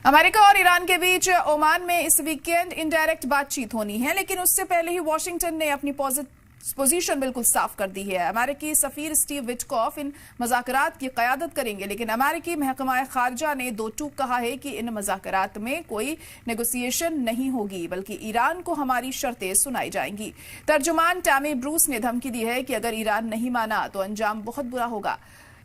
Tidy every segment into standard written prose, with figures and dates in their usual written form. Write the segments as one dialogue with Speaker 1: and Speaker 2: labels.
Speaker 1: America और Iran के बीच Oman में इस वीकेंड इनडायरेक्ट बातचीत होनी है, लेकिन उससे पहले ही वॉशिंगटन ने अपनी पोजीशन बिल्कुल साफ कर दी है। अमेरिकी सफीर स्टीव विटकॉफ इन मुज़ाकरात की क़यादत करेंगे, लेकिन अमेरिकी महकमा खारजा ने दो टूक कहा है कि इन मुज़ाकरात में कोई नेगोशिएशन नहीं होगी, बल्कि ईरान को हमारी शर्तें सुनाई जाएंगी। तर्जुमान टैमी ब्रूस ने धमकी दी है कि अगर ईरान नहीं माना तो अंजाम बहुत बुरा होगा।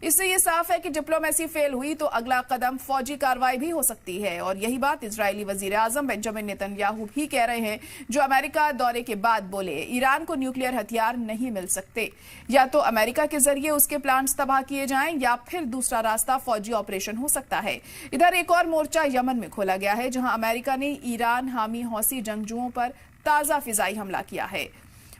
Speaker 1: इससे ये साफ है कि डिप्लोमेसी फेल हुई तो अगला कदम फौजी कार्रवाई भी हो सकती है, और यही बात इजरायली वजीर आजम बेंजामिन नेतन्याहू भी कह रहे हैं, जो अमेरिका दौरे के बाद बोले ईरान को न्यूक्लियर हथियार नहीं मिल सकते। या तो अमेरिका के जरिए उसके प्लांट्स तबाह किए जाएं या फिर दूसरा रास्ता फौजी ऑपरेशन हो सकता है। इधर एक और मोर्चा यमन में खोला गया है, जहां अमेरिका ने ईरान हामी हौसी जंगजुओं पर ताजा फिजाई हमला किया है।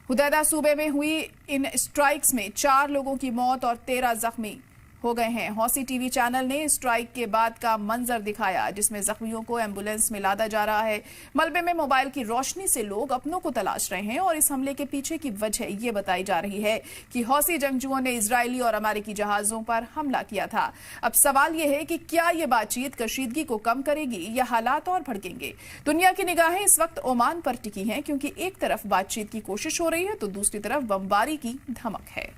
Speaker 1: हुदैदा सूबे में हुई इन स्ट्राइक्स में 4 लोगों की मौत और 13 जख्मी हो गए हैं। हौसी टीवी चैनल ने स्ट्राइक के बाद का मंजर दिखाया, जिसमें जख्मियों को एम्बुलेंस में लादा जा रहा है। मलबे में मोबाइल की रोशनी से लोग अपनों को तलाश रहे हैं, और इस हमले के पीछे की वजह ये बताई जा रही है कि हौसी जंगजुओं ने इजरायली और अमेरिकी जहाजों पर हमला किया था। अब सवाल यह है कि क्या ये बातचीत कशीदगी को कम करेगी या हालात और भड़केंगे। दुनिया की निगाहें इस वक्त ओमान पर टिकी हैं, क्योंकि एक तरफ बातचीत की कोशिश हो रही है तो दूसरी तरफ बमबारी की धमक है।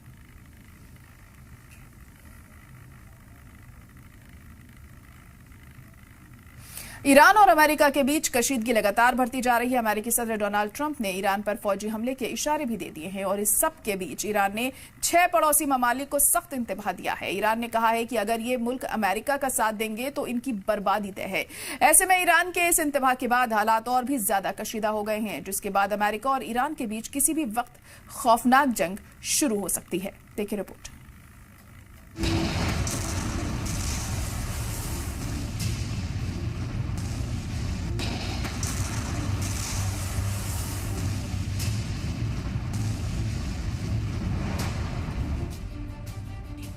Speaker 1: ईरान और अमेरिका के बीच कशीदगी लगातार बढ़ती जा रही है। अमेरिकी सदर डोनाल्ड ट्रंप ने ईरान पर फौजी हमले के इशारे भी दे दिए हैं, और इस सब के बीच ईरान ने 6 पड़ोसी ममालिक को सख्त इंतबाह दिया है। ईरान ने कहा है कि अगर ये मुल्क अमेरिका का साथ देंगे तो इनकी बर्बादी तय है। ऐसे में ईरान के इस इंतबाह के बाद हालात और भी ज्यादा कशीदा हो गए हैं, जिसके बाद अमेरिका और ईरान के बीच किसी भी वक्त खौफनाक जंग शुरू हो सकती है। देखिए रिपोर्ट।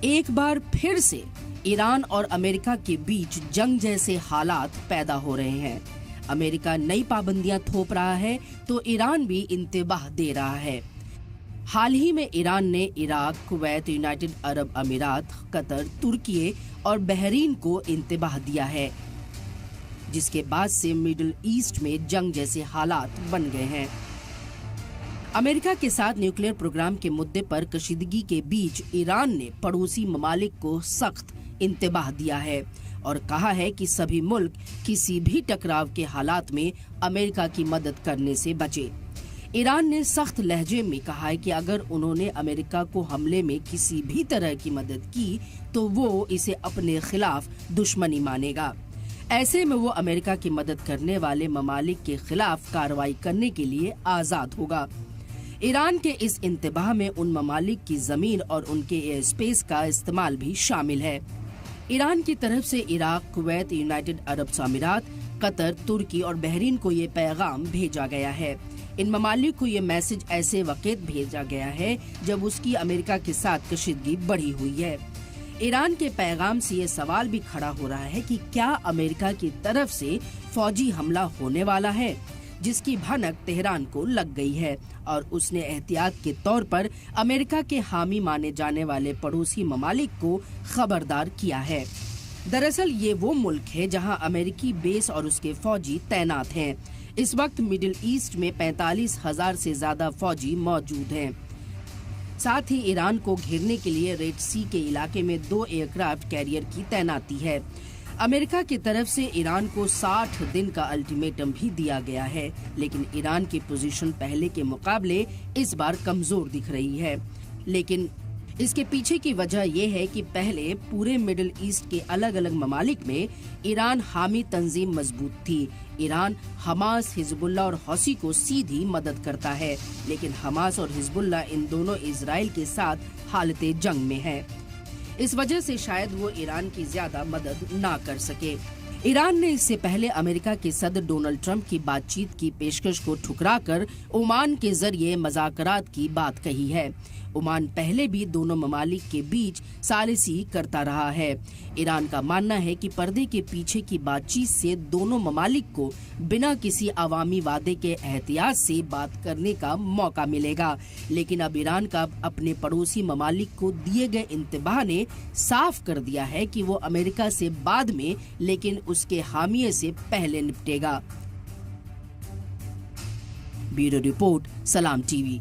Speaker 2: एक बार फिर से ईरान और अमेरिका के बीच जंग जैसे हालात पैदा हो रहे हैं। अमेरिका नई पाबंदियां थोप रहा है तो ईरान भी इंतबाह दे रहा है। हाल ही में ईरान ने इराक, कुवैत, यूनाइटेड अरब अमीरात, कतर, तुर्की और बहरीन को इंतबाह दिया है, जिसके बाद से मिडिल ईस्ट में जंग जैसे हालात बन गए हैं। अमेरिका के साथ न्यूक्लियर प्रोग्राम के मुद्दे पर कशीदगी के बीच ईरान ने पड़ोसी ममालिक को सख्त इंतबाह दिया है और कहा है कि सभी मुल्क किसी भी टकराव के हालात में अमेरिका की मदद करने से बचे। ईरान ने सख्त लहजे में कहा है कि अगर उन्होंने अमेरिका को हमले में किसी भी तरह की मदद की तो वो इसे अपने खिलाफ दुश्मनी मानेगा। ऐसे में वो अमेरिका की मदद करने वाले ममालिक के खिलाफ कार्रवाई करने के लिए आजाद होगा। ईरान के इस इंतबाह में उन ममालिक की जमीन और उनके एयर स्पेस का इस्तेमाल भी शामिल है। ईरान की तरफ से इराक, कुवैत, यूनाइटेड अरब अमीरात, कतर, तुर्की और बहरीन को ये पैगाम भेजा गया है। इन ममालिक को ये मैसेज ऐसे वक्त भेजा गया है जब उसकी अमेरिका के साथ कशीदगी बढ़ी हुई है। ईरान के पैगाम से ये सवाल भी खड़ा हो रहा है कि क्या अमेरिका की तरफ से फौजी हमला होने वाला है, जिसकी भनक तेहरान को लग गई है और उसने एहतियात के तौर पर अमेरिका के हामी माने जाने वाले पड़ोसी ममालिक को खबरदार किया है। दरअसल ये वो मुल्क है जहां अमेरिकी बेस और उसके फौजी तैनात हैं। इस वक्त मिडिल ईस्ट में 45,000 से ज्यादा फौजी मौजूद हैं। साथ ही ईरान को घेरने के लिए रेड सी के इलाके में 2 एयरक्राफ्ट कैरियर की तैनाती है। अमेरिका की तरफ से ईरान को 60 दिन का अल्टीमेटम भी दिया गया है, लेकिन ईरान की पोजीशन पहले के मुकाबले इस बार कमजोर दिख रही है। लेकिन इसके पीछे की वजह यह है कि पहले पूरे मिडिल ईस्ट के अलग अलग ममालिक में ईरान हामी तंजीम मजबूत थी। ईरान हमास, हिजबुल्लाह और हौसी को सीधी मदद करता है, लेकिन हमास और हिजबुल्लाह इन दोनों इजराइल के साथ हालते जंग में है। इस वजह से शायद वो ईरान की ज्यादा मदद ना कर सके। ईरान ने इससे पहले अमेरिका के सदर डोनाल्ड ट्रंप की बातचीत की पेशकश को ठुकराकर ओमान के जरिए मुज़ाकरात की बात कही है। ओमान पहले भी दोनों ममालिक के बीच सालिसी करता रहा है। ईरान का मानना है कि पर्दे के पीछे की बातचीत से दोनों ममालिक को बिना किसी अवामी वादे के एहतियात से बात करने का मौका मिलेगा। लेकिन अब ईरान का अपने पड़ोसी ममालिक को दिए गए इंतबाह ने साफ कर दिया है कि वो अमेरिका से बाद में लेकिन उसके हामिये से पहले निपटेगा। ब्यूरो रिपोर्ट, सलाम टीवी।